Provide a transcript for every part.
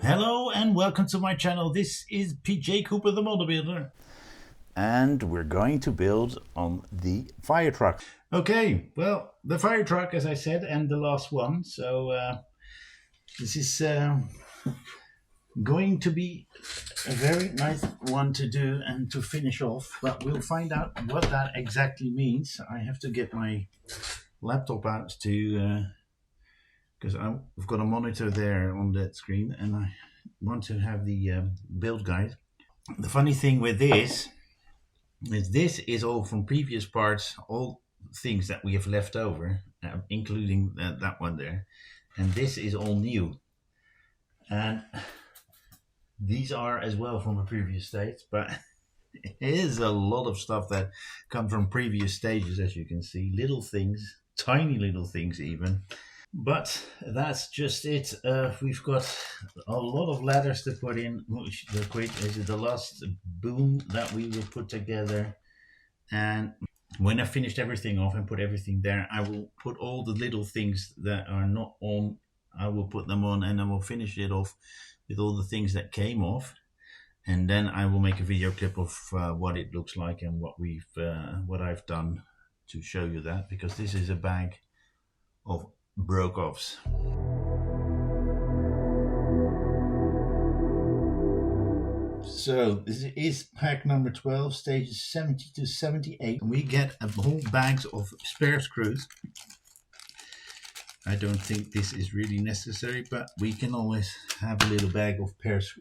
Hello and welcome to my channel. This is PJ Cooper the Model Builder. And we're going to build on the fire truck. Okay, well, the fire truck, as I said, and the last one. So this is going to be a very nice one to do and to finish off, but we'll find out what that exactly means. I have to get my laptop out to because I've got a monitor there on that screen and I want to have the build guide. The funny thing with this is all from previous parts, all things that we have left over, including that one there, and this is all new. And these are as well from a previous stage, but it is a lot of stuff that come from previous stages, as you can see. Little things, tiny little things even. But that's just it. We've got a lot of ladders to put in, which is the last boom that we will put together. And when I finished everything off and put everything there, I will put all the little things that are not on, I will put them on, and I will finish it off with all the things that came off. And then I will make a video clip of what it looks like and what I've done to show you that, because this is a bag of broke-offs. So this is pack number 12, stages 70 to 78. And we get a whole bags of spare screws. I don't think this is really necessary, but we can always have a little bag of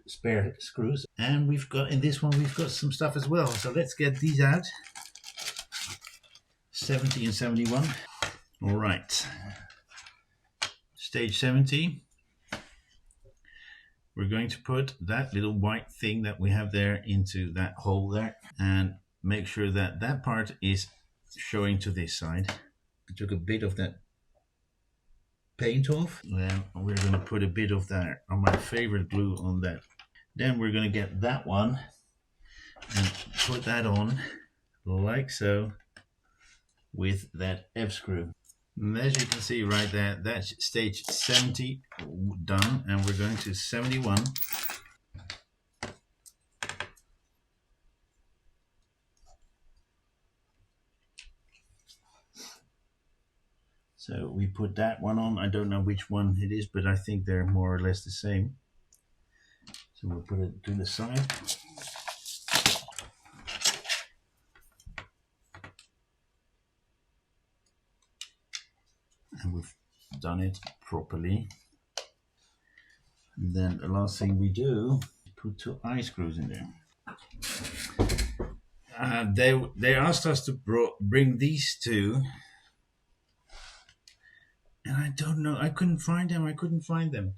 spare screws. And we've got, in this one, we've got some stuff as well. So let's get these out. 70 and 71. All right. Stage 70. We're going to put that little white thing that we have there into that hole there and make sure that that part is showing to this side. I took a bit of that paint off. Then we're going to put a bit of that, on my favorite glue, on that. Then we're going to get that one and put that on like so with that F screw. And as you can see right there, that's stage 70 done, and we're going to 71. So we put that one on. I don't know which one it is, but I think they're more or less the same. So we'll put it to the side. And we've done it properly. And then the last thing we do is put 2 eye screws in there. They asked us to bring these 2, and I don't know, I couldn't find them.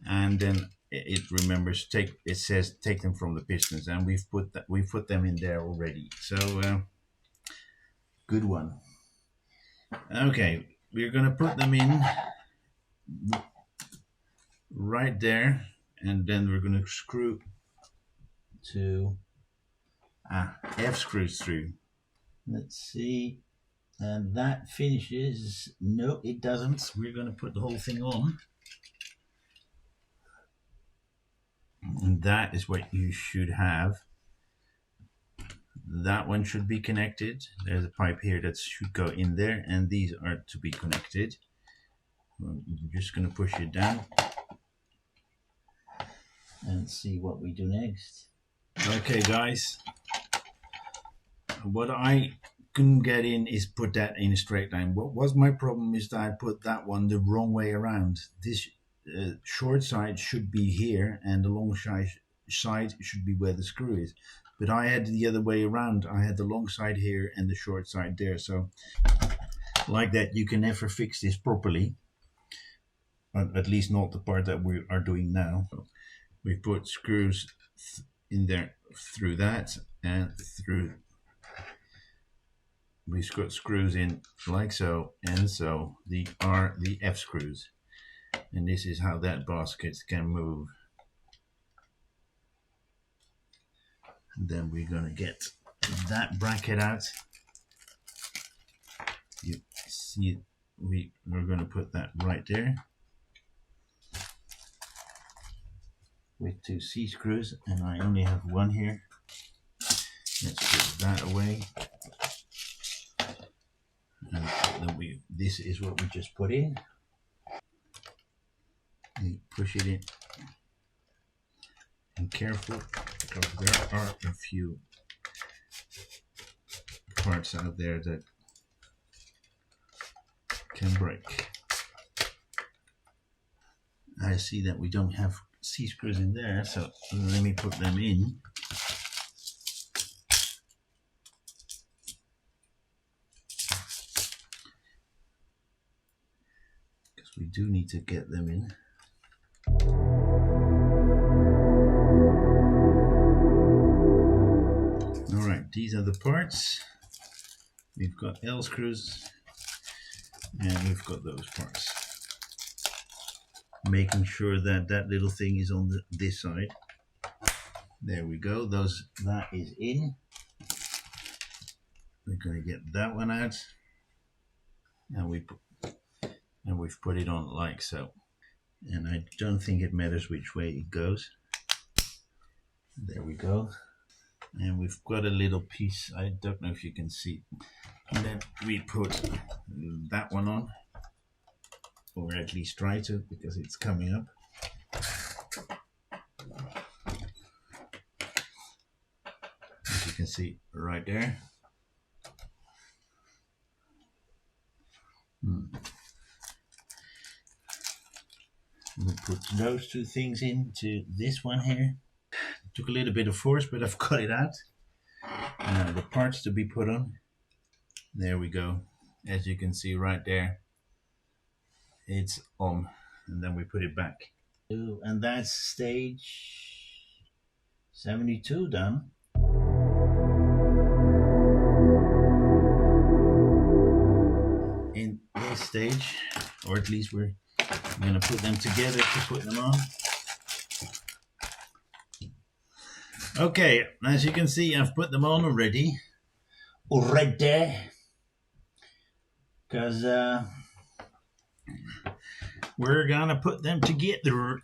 And then it remembers, it says take them from the pistons, and we've put them in there already. So good one. Okay, we're gonna put them in right there, and then we're gonna screw 2 F screws through. Let's see, and that finishes. No, it doesn't. We're gonna put the whole thing on, and that is what you should have. That one should be connected. There's a pipe here that should go in there, and these are to be connected. I'm just going to push it down and see what we do next. Okay, guys. What I couldn't get in is put that in a straight line. What was my problem is that I put that one the wrong way around. This short side should be here, and the long side should be where the screw is. But I had the other way around. I had the long side here and the short side there. So like that, you can never fix this properly. At least not the part that we are doing now. We put screws in there through that and through. We've got screws in like so and so. These are the F screws. And this is how that basket can move. Then we're going to get that bracket out. You see, we're going to put that right there. with 2 C-screws, and I only have one here. Let's put that away. And then this is what we just put in. You push it in. And careful, because there are a few parts out there that can break. I see that we don't have C-screws in there, so let me put them in. Because we do need to get them in. Alright, these are the parts. We've got L screws and we've got those parts. Making sure that that little thing is on this side. There we go. That is in. We're going to get that one out, and we've put it on like so. And I don't think it matters which way it goes. There we go. And we've got a little piece. I don't know if you can see. And then we put that one on, or at least try to, because it's coming up. As you can see right there. We'll put those 2 things into this one here. It took a little bit of force, but I've got it out. Now the parts to be put on. There we go. As you can see right there, it's on. And then we put it back. And that's stage 72 done. In this stage, or at least we're going to put them together to put them on. Okay, as you can see, I've put them on already. Because we're going to put them together.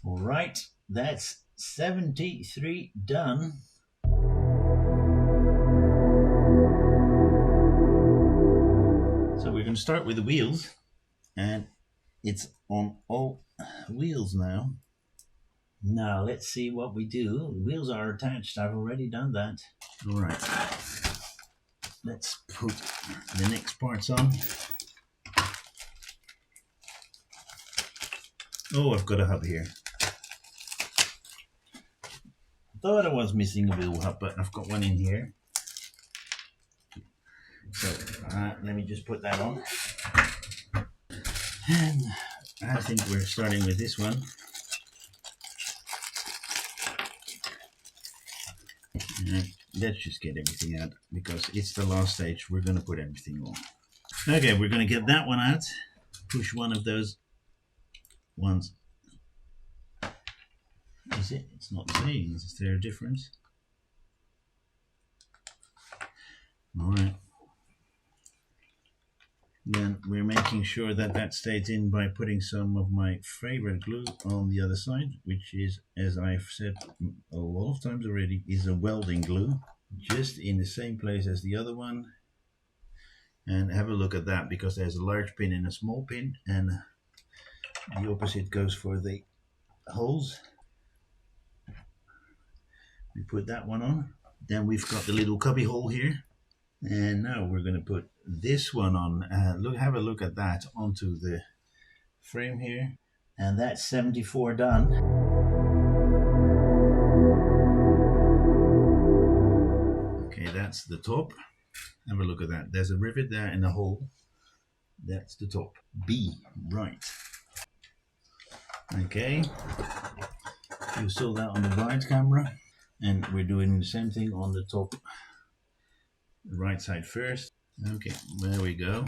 All right, that's 73 done. So we're going to start with the wheels, and it's on all wheels now. Now let's see what we do. The wheels are attached. I've already done that. All right. Let's put the next parts on. Oh, I've got a hub here. Thought I was missing a wheel hub, but I've got one in here. So let me just put that on. And I think we're starting with this one. Let's just get everything out, because it's the last stage. We're going to put everything on. Okay, we're going to get that one out. Push one of those ones. Is it? It's not saying. Is there a difference? All right. Then we're making sure that that stays in by putting some of my favorite glue on the other side, which is, as I've said a lot of times already, is a welding glue, just in the same place as the other one. And have a look at that, because there's a large pin and a small pin, and the opposite goes for the holes. We put that one on. Then we've got the little cubby hole here. And now we're going to put this one on. Have a look at that onto the frame here. And that's 74 done. Okay, that's the top. Have a look at that. There's a rivet there and a hole. That's the top. B, right. Okay. You saw that on the right camera. And we're doing the same thing on the top. Right side first. Okay, there we go.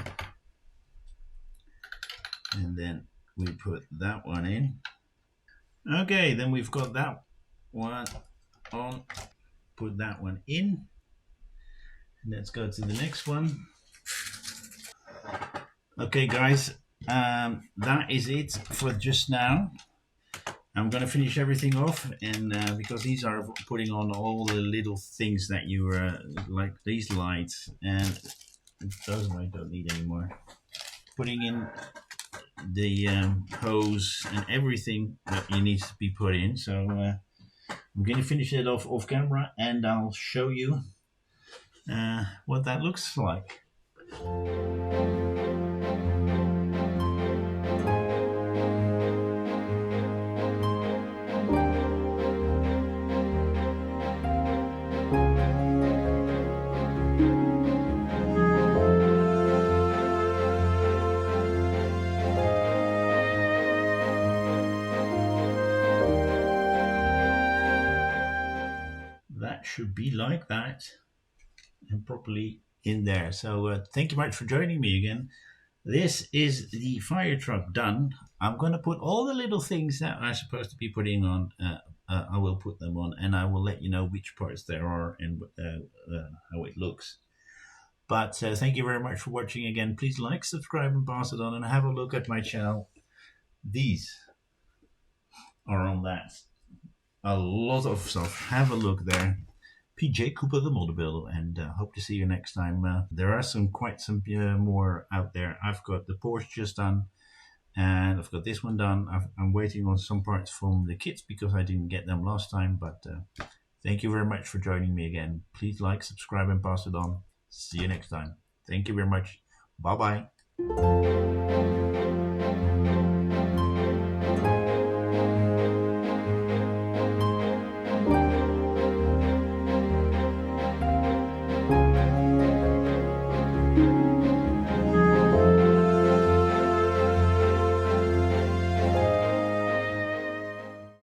And then we put that one in. Okay, then we've got that one on. Put that one in. Let's go to the next one. Okay guys, that is it for just now. I'm going to finish everything off, and because these are putting on all the little things that you like these lights, and those I don't need anymore. Putting in the hose and everything that you need to be put in. So I'm going to finish it off camera, and I'll show you what that looks like. That should be like that and properly in there. So thank you much for joining me again. This is the fire truck done. I'm going to put all the little things that I'm supposed to be putting on. I will put them on, and I will let you know which parts there are and how it looks. But thank you very much for watching again. Please like, subscribe, and pass it on, and have a look at my channel. These are on that. A lot of stuff. Have a look there. PJ Cooper the Model Builder, and hope to see you next time. There are quite some more out there. I've got the Porsche just done, and I've got this one done. I'm waiting on some parts from the kits because I didn't get them last time, but thank you very much for joining me again. Please like, subscribe, and pass it on. See you next time. Thank you very much. Bye-bye.